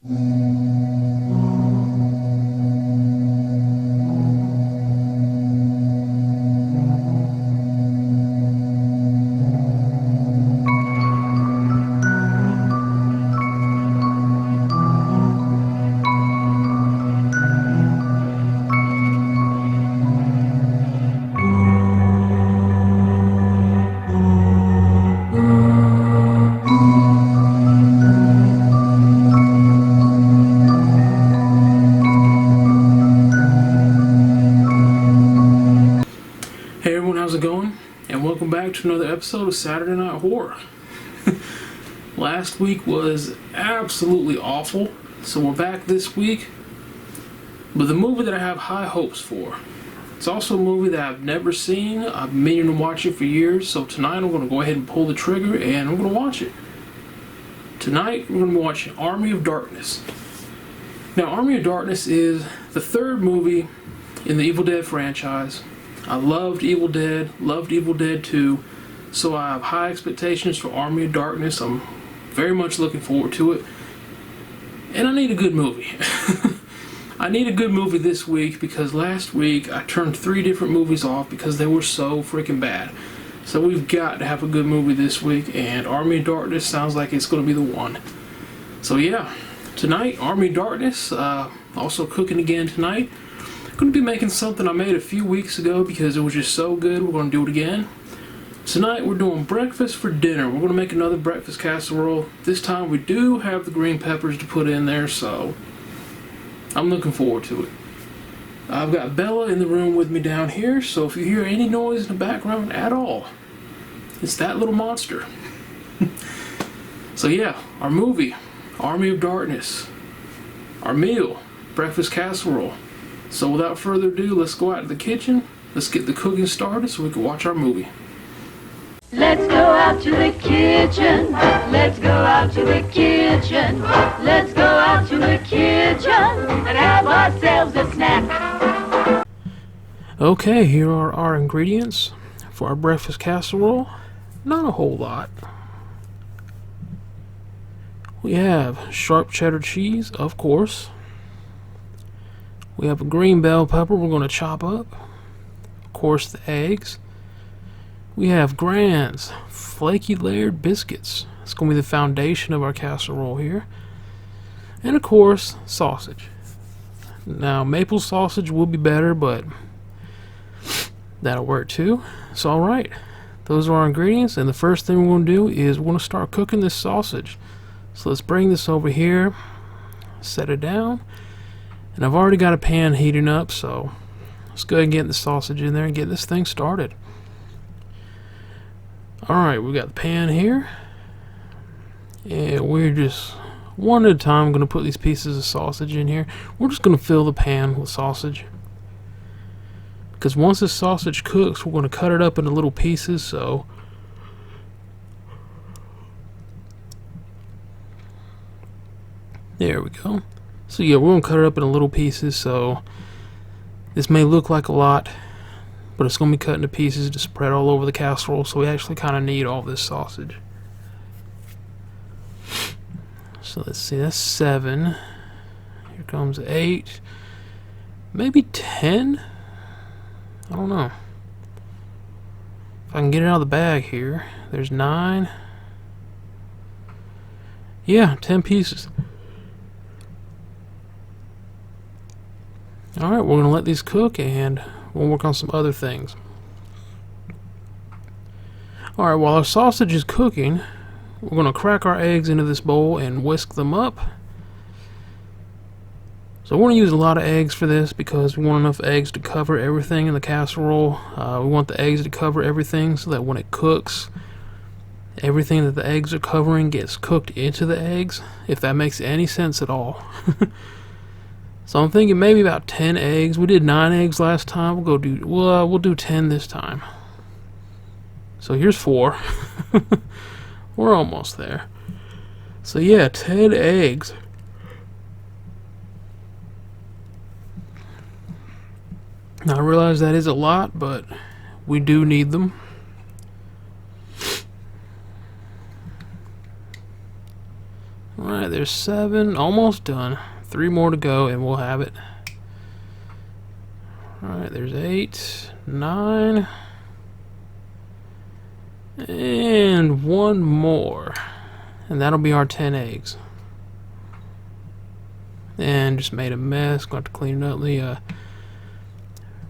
Hey everyone, how's it going? And welcome back to another episode of Saturday Night Horror. Last week was absolutely awful, so we're back this week with a movie that I have high hopes for. It's also a movie that I've never seen. I've been meaning to watch it for years, so tonight I'm going to go ahead and pull the trigger and I'm going to watch it. Tonight we're going to be watching Army of Darkness. Now, Army of Darkness is the third movie in the Evil Dead franchise. I loved Evil Dead 2, so I have high expectations for Army of Darkness. I'm very much looking forward to it. And I need a good movie. I need a good movie this week because last week I turned 3 different movies off because they were so freaking bad. So we've got to have a good movie this week, and Army of Darkness sounds like it's going to be the one. So yeah, tonight, Army of Darkness, also cooking again tonight. Going to be making something I made a few weeks ago because it was just so good. We're going to do it again. Tonight we're doing breakfast for dinner. We're going to make another breakfast casserole. This time we do have the green peppers to put in there, so I'm looking forward to it. I've got Bella in the room with me down here, so if you hear any noise in the background at all, it's that little monster. So yeah, our movie, Army of Darkness. Our meal, breakfast casserole. So without further ado, let's go out to the kitchen. Let's get the cooking started so we can watch our movie. Let's go out to the kitchen. Let's go out to the kitchen. Let's go out to the kitchen and have ourselves a snack. Okay, here are our ingredients for our breakfast casserole. Not a whole lot. We have sharp cheddar cheese, of course. We have a green bell pepper we're going to chop up. Of course, the eggs. We have Grand's flaky layered biscuits. It's going to be the foundation of our casserole here. And of course, sausage. Now, maple sausage will be better, but that'll work too. So, alright. Those are our ingredients, and the first thing we're going to do is we're going to start cooking this sausage. So let's bring this over here, set it down. And I've already got a pan heating up, so let's go ahead and get the sausage in there and get this thing started. Alright, we got the pan here. And we're just, one at a time, going to put these pieces of sausage in here. We're just going to fill the pan with sausage. Because once this sausage cooks, we're going to cut it up into little pieces, so there we go. So yeah, we're going to cut it up into little pieces, so this may look like a lot, but it's going to be cut into pieces to spread all over the casserole, so we actually kind of need all this sausage. So let's see, that's 7. Here comes 8. Maybe 10? I don't know. If I can get it out of the bag here. There's 9. Yeah, 10 pieces. Alright, we're going to let these cook and we'll work on some other things. Alright, while our sausage is cooking, we're going to crack our eggs into this bowl and whisk them up. So I want to use a lot of eggs for this because we want enough eggs to cover everything in the casserole. We want the eggs to cover everything so that when it cooks, everything that the eggs are covering gets cooked into the eggs, if that makes any sense at all. So I'm thinking maybe about 10 eggs. We did 9 eggs last time. We'll do 10 this time. So here's 4. We're almost there. So yeah, 10 eggs. Now I realize that is a lot, but we do need them. Alright, there's 7. Almost done. 3 more to go and we'll have it. Alright, there's 8, 9. And 1 more. And that'll be our 10 eggs. And just made a mess. Got to clean it up. Let me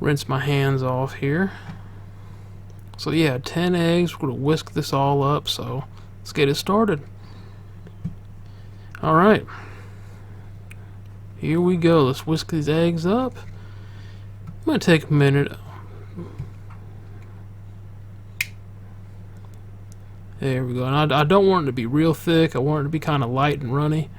rinse my hands off here. So yeah, 10 eggs. We're going to whisk this all up. So let's get it started. Alright. Here we go. Let's whisk these eggs up. I'm going to take a minute. There we go. And I don't want it to be real thick. I want it to be kind of light and runny.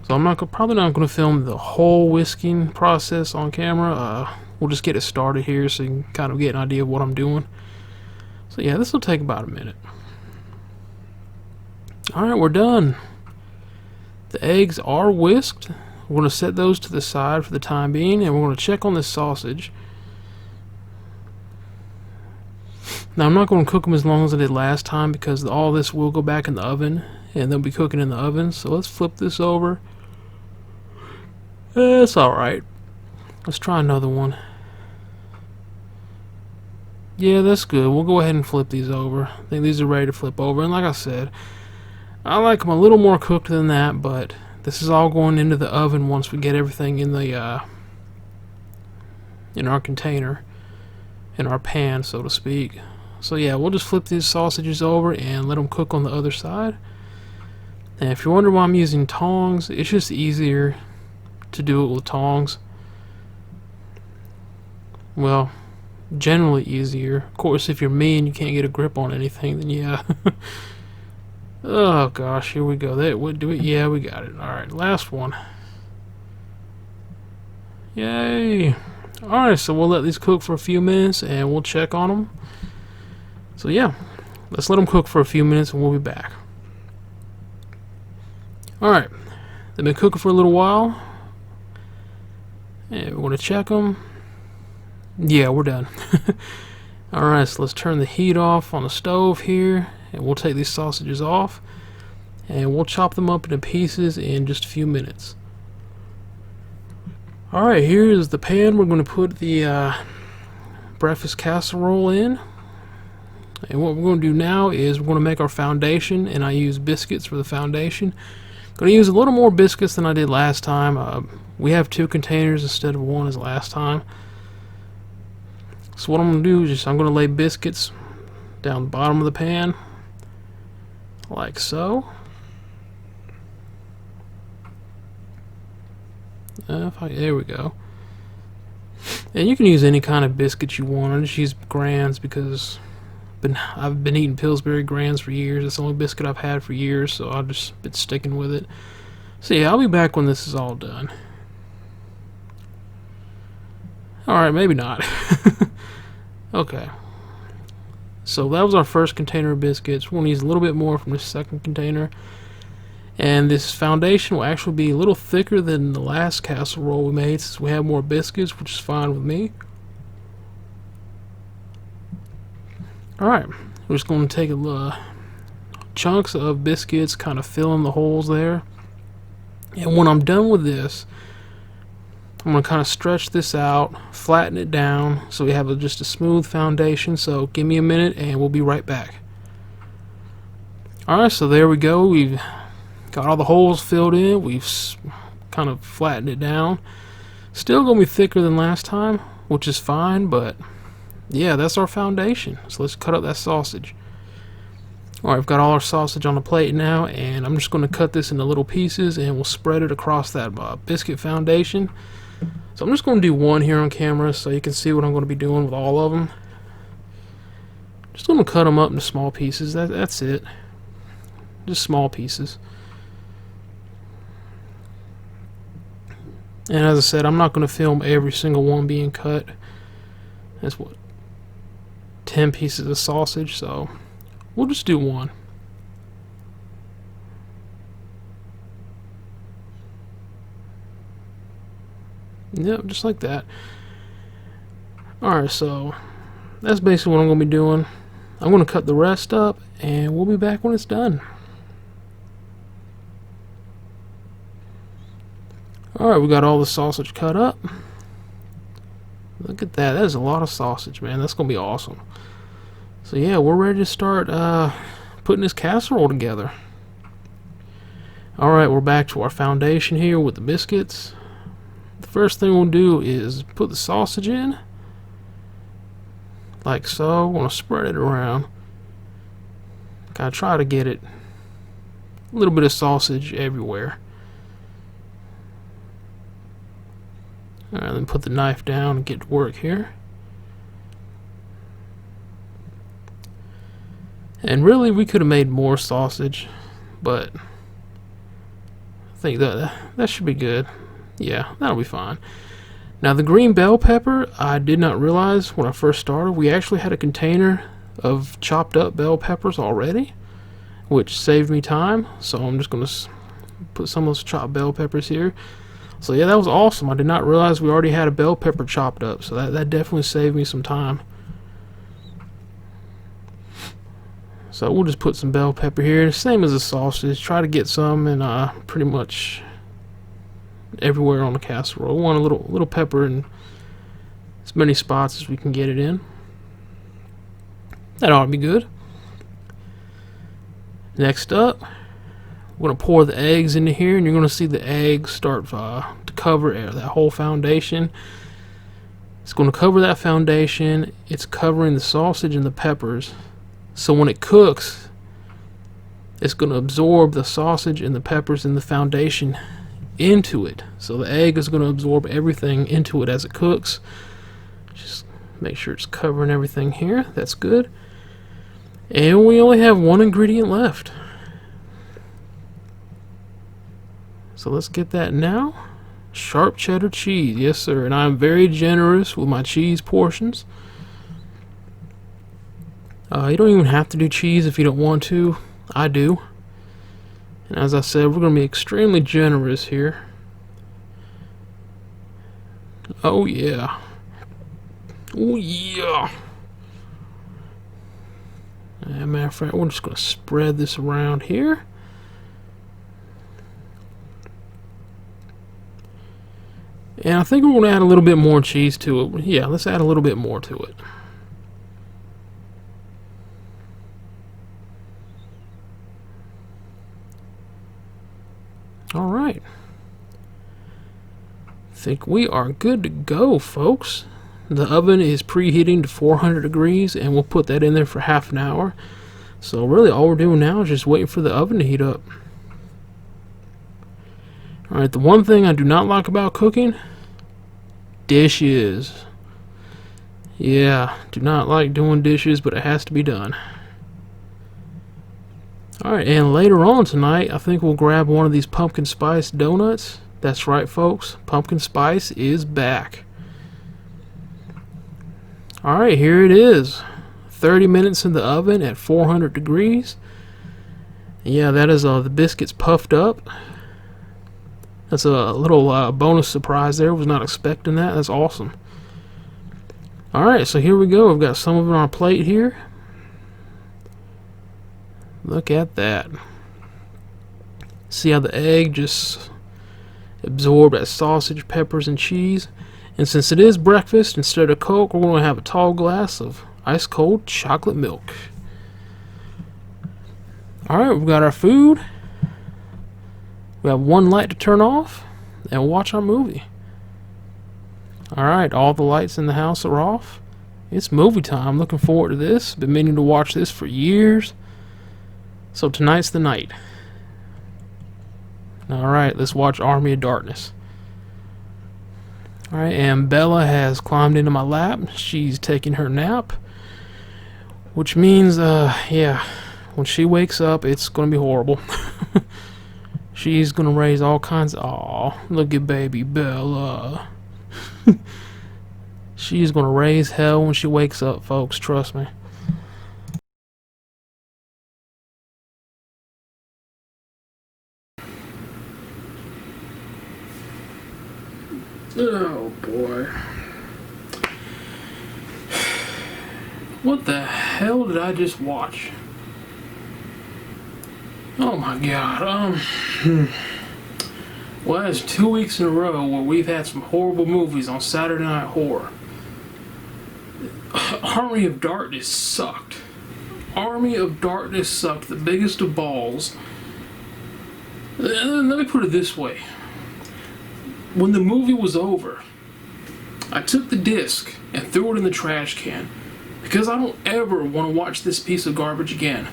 So I'm probably not going to film the whole whisking process on camera. We'll just get it started here so you can kind of get an idea of what I'm doing. So yeah, this will take about a minute. Alright, we're done. The eggs are whisked. We're going to set those to the side for the time being, and we're going to check on this sausage. Now I'm not going to cook them as long as I did last time because all this will go back in the oven and they'll be cooking in the oven. So let's flip this over. It's alright. Let's try another one. Yeah, that's good. We'll go ahead and flip these over. I think these are ready to flip over. And like I said, I like them a little more cooked than that, but this is all going into the oven once we get everything in the in our container, in our pan, so to speak. So yeah, we'll just flip these sausages over and let them cook on the other side. And if you wonder why I'm using tongs, it's just easier to do it with tongs. Well, generally easier. Of course, if you're me and you can't get a grip on anything, then yeah. Oh gosh, here we go. That would do it. Yeah, we got it. Alright, last one. Yay! Alright, so we'll let these cook for a few minutes and we'll check on them. So yeah, let's let them cook for a few minutes and we'll be back. Alright, they've been cooking for a little while. And we're going to check them. Yeah, we're done. Alright, so let's turn the heat off on the stove here. And we'll take these sausages off. And we'll chop them up into pieces in just a few minutes. Alright, here is the pan we're going to put the breakfast casserole in. And what we're going to do now is we're going to make our foundation. And I use biscuits for the foundation. Going to use a little more biscuits than I did last time. We have 2 containers instead of 1 as last time. So what I'm going to do is I'm going to lay biscuits down the bottom of the pan, like so. There we go. And you can use any kind of biscuits you want. I just use Grands because I've been eating Pillsbury Grands for years. It's the only biscuit I've had for years, so I've just been sticking with it. So yeah, I'll be back when this is all done. Alright, maybe not. Okay. So that was our first container of biscuits. We're going to use a little bit more from this second container. And this foundation will actually be a little thicker than the last casserole we made since we have more biscuits, which is fine with me. Alright, we're just going to take chunks of biscuits, kind of fill in the holes there. And when I'm done with this, I'm going to kind of stretch this out, flatten it down, so we have just a smooth foundation. So give me a minute and we'll be right back. Alright, so there we go. We've got all the holes filled in. We've kind of flattened it down. Still going to be thicker than last time, which is fine, but yeah, that's our foundation. So let's cut up that sausage. Alright, we've got all our sausage on the plate now, and I'm just going to cut this into little pieces and we'll spread it across that biscuit foundation. So I'm just going to do one here on camera so you can see what I'm going to be doing with all of them. Just going to cut them up into small pieces. That's it. Just small pieces. And as I said, I'm not going to film every single one being cut. That's what, 10 pieces of sausage, so we'll just do one. Yep, just like that. Alright, so that's basically what I'm going to be doing. I'm going to cut the rest up, and we'll be back when it's done. Alright, we got all the sausage cut up. Look at that. That is a lot of sausage, man. That's going to be awesome. So yeah, we're ready to start putting this casserole together. Alright, we're back to our foundation here with the biscuits. The first thing we'll do is put the sausage in. Like so. We're going to spread it around. Gotta try to get it a little bit of sausage everywhere. Alright, then put the knife down and get to work here. And really, we could have made more sausage, but I think that should be good. Yeah, that'll be fine. Now, the green bell pepper, I did not realize when I first started, we actually had a container of chopped up bell peppers already, which saved me time. So I'm just going to put some of those chopped bell peppers here. So yeah, that was awesome. I did not realize we already had a bell pepper chopped up, so that definitely saved me some time. So we'll just put some bell pepper here, same as the sausage. Try to get some in pretty much everywhere on the casserole. We want a little pepper in as many spots as we can get it in. That ought to be good. Next up, we're going to pour the eggs into here, and you're going to see the eggs start to cover that whole foundation. It's going to cover that foundation. It's covering the sausage and the peppers. So when it cooks, it's going to absorb the sausage and the peppers and the foundation into it. So the egg is going to absorb everything into it as it cooks. Just make sure it's covering everything here. That's good. And we only have one ingredient left. So let's get that now. Sharp cheddar cheese. Yes, sir. And I'm very generous with my cheese portions. You don't even have to do cheese if you don't want to. I do. And as I said, we're going to be extremely generous here. Oh, yeah. Oh, yeah. As a matter of fact, we're just going to spread this around here. And I think we're going to add a little bit more cheese to it. Yeah, let's add a little bit more to it. Alright. Think we are good to go, folks. The oven is preheating to 400 degrees, and we'll put that in there for half an hour. So really all we're doing now is just waiting for the oven to heat up. Alright, the one thing I do not like about cooking, dishes. Yeah, do not like doing dishes, but it has to be done. Alright, and later on tonight, I think we'll grab one of these pumpkin spice donuts. That's right, folks. Pumpkin spice is back. Alright, here it is. 30 minutes in the oven at 400 degrees. Yeah, that is the biscuits puffed up. That's a little bonus surprise there. Was not expecting that. That's awesome. Alright, so here we go. We've got some of it on our plate here. Look at that. See how the egg just absorbed that sausage, peppers, and cheese. And since it is breakfast, instead of Coke, we're going to have a tall glass of ice cold chocolate milk. Alright, we've got our food. We have one light to turn off and watch our movie. Alright, all the lights in the house are off. It's movie time. Looking forward to this. Been meaning to watch this for years. So tonight's the night. Alright, let's watch Army of Darkness. Alright, and Bella has climbed into my lap. She's taking her nap. Which means, yeah, when she wakes up, it's going to be horrible. She's going to raise all kinds of... Aw, look at baby Bella. She's going to raise hell when she wakes up, folks. Trust me. Oh boy. What the hell did I just watch? Oh my god. Well, that's 2 weeks in a row where we've had some horrible movies on Saturday Night Horror. Army of Darkness sucked. Army of Darkness sucked, the biggest of balls. Let me put it this way. When the movie was over, I took the disc and threw it in the trash can because I don't ever want to watch this piece of garbage again.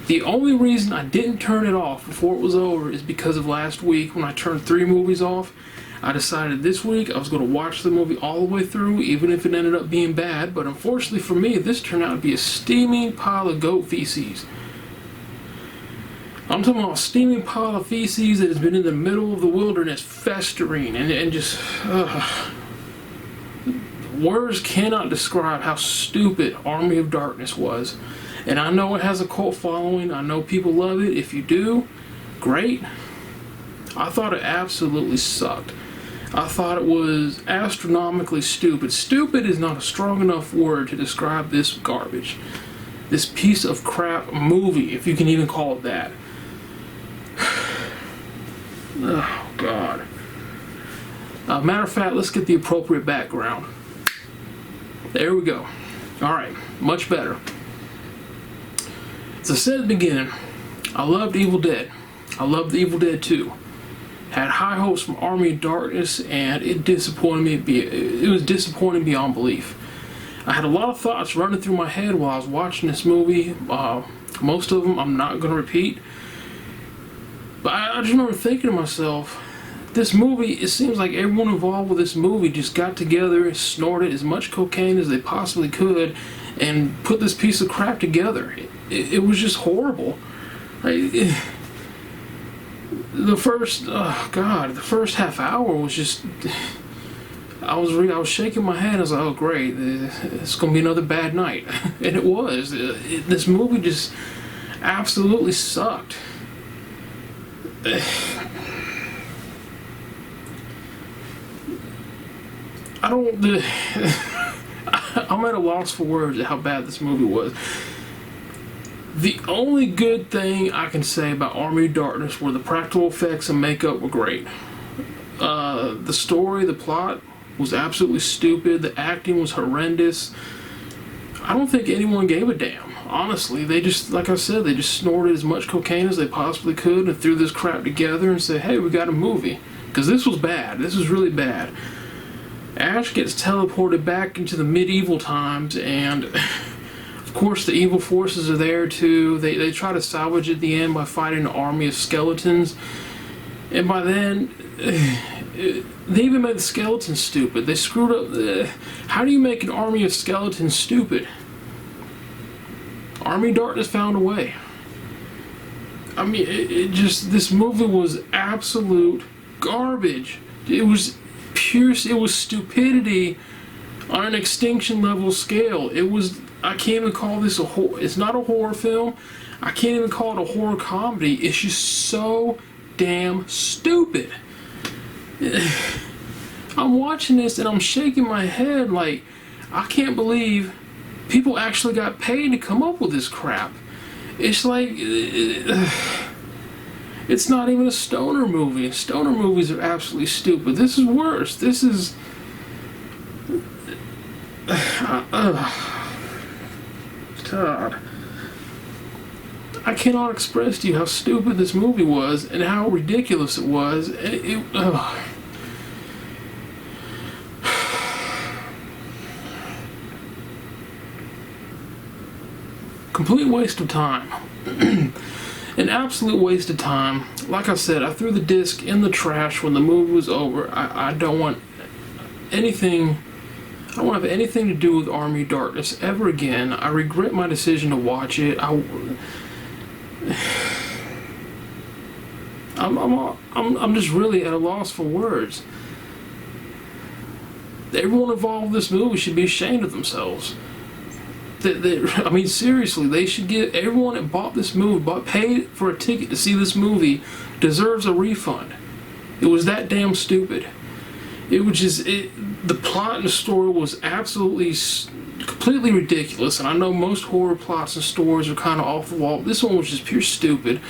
The only reason I didn't turn it off before it was over is because of last week when I turned 3 movies off. I decided this week I was going to watch the movie all the way through, even if it ended up being bad. But unfortunately for me, this turned out to be a steaming pile of goat feces. I'm talking about a steaming pile of feces that has been in the middle of the wilderness festering and just... words cannot describe how stupid Army of Darkness was. And I know it has a cult following. I know people love it. If you do, great. I thought it absolutely sucked. I thought it was astronomically stupid. Stupid is not a strong enough word to describe this garbage. This piece of crap movie, if you can even call it that. Oh, God. Matter of fact, let's get the appropriate background. There we go. Alright, much better. As I said at the beginning, I loved Evil Dead. I loved Evil Dead 2. Had high hopes from Army of Darkness, and it disappointed me. It was disappointing beyond belief. I had a lot of thoughts running through my head while I was watching this movie. Most of them I'm not going to repeat. But I just remember thinking to myself, this movie, it seems like everyone involved with this movie just got together and snorted as much cocaine as they possibly could and put this piece of crap together. It was just horrible. The first half hour was just... I was shaking my head. I was like, oh great, it's gonna be another bad night. And it was. This movie just absolutely sucked. I'm at a loss for words at how bad this movie was. The only good thing I can say about Army of Darkness were the practical effects and makeup were great. The story, the plot was absolutely stupid. The acting was horrendous. I don't think anyone gave a damn. Honestly, they just, like I said, they just snorted as much cocaine as they possibly could and threw this crap together and said, hey, we got a movie. Because this was bad. This was really bad. Ash gets teleported back into the medieval times, and of course the evil forces are there too. They try to salvage at the end by fighting an army of skeletons, and by then they even made the skeletons stupid. They screwed up. How do you make an army of skeletons stupid? Army of Darkness found a way. I mean, this movie was absolute garbage. It was stupidity on an extinction level scale. I can't even call this it's not a horror film. I can't even call it a horror comedy. It's just so damn stupid. I'm watching this and I'm shaking my head like, I can't believe people actually got paid to come up with this crap. It's like, it's not even a stoner movie. Stoner movies are absolutely stupid. This is worse. This is... God. I cannot express to you how stupid this movie was and how ridiculous it was. Complete waste of time. An absolute waste of time. Like I said, I threw the disc in the trash when the movie was over. I don't want anything... I don't want to have anything to do with Army of Darkness ever again. I regret my decision to watch it. I'm just really at a loss for words. Everyone involved in this movie should be ashamed of themselves. I mean, seriously, they should get... Everyone that bought this movie, paid for a ticket to see this movie, deserves a refund. It was that damn stupid. It was just... the plot and the story was absolutely... completely ridiculous, and I know most horror plots and stories are kind of off the wall. This one was just pure stupid.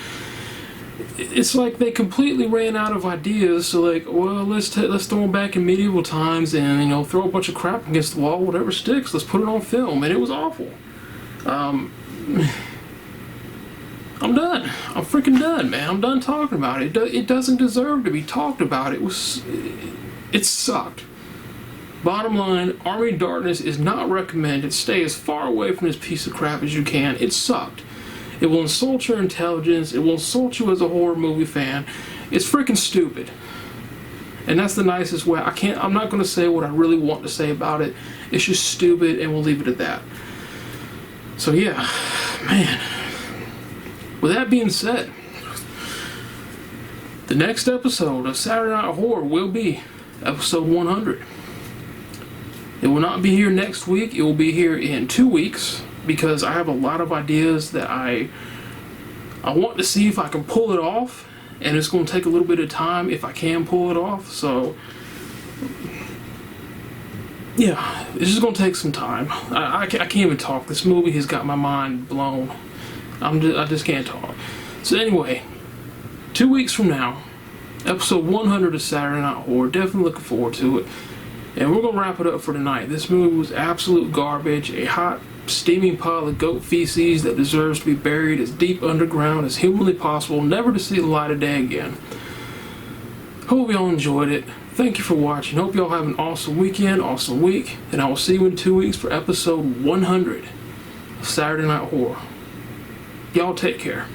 it's like they completely ran out of ideas. So like, well, let's throw them back in medieval times and, you know, throw a bunch of crap against the wall, whatever sticks. Let's put it on film, and it was awful. I'm done. I'm freaking done, man. I'm done talking about it. It doesn't deserve to be talked about. It sucked. Bottom line, Army of Darkness is not recommended. Stay as far away from this piece of crap as you can. It sucked. It will insult your intelligence. It will insult you as a horror movie fan. It's freaking stupid. And that's the nicest way. I'm not going to say what I really want to say about it. It's just stupid, and we'll leave it at that. So yeah, man. With that being said, the next episode of Saturday Night Horror will be episode 100. It will not be here next week. It will be here in 2 weeks, because I have a lot of ideas that I want to see if I can pull it off, and it's going to take a little bit of time if I can pull it off. So yeah, it's just going to take some time. I can't even talk. This movie has got my mind blown. I just can't talk. So anyway, 2 weeks from now, episode 100 of Saturday Night Horror. Definitely looking forward to it. And we're going to wrap it up for tonight. This movie was absolute garbage. A hot, steaming pile of goat feces that deserves to be buried as deep underground as humanly possible, never to see the light of day again. Hope y'all enjoyed it. Thank you for watching. Hope y'all have an awesome weekend, awesome week. And I will see you in 2 weeks for episode 100 of Saturday Night Horror. Y'all take care.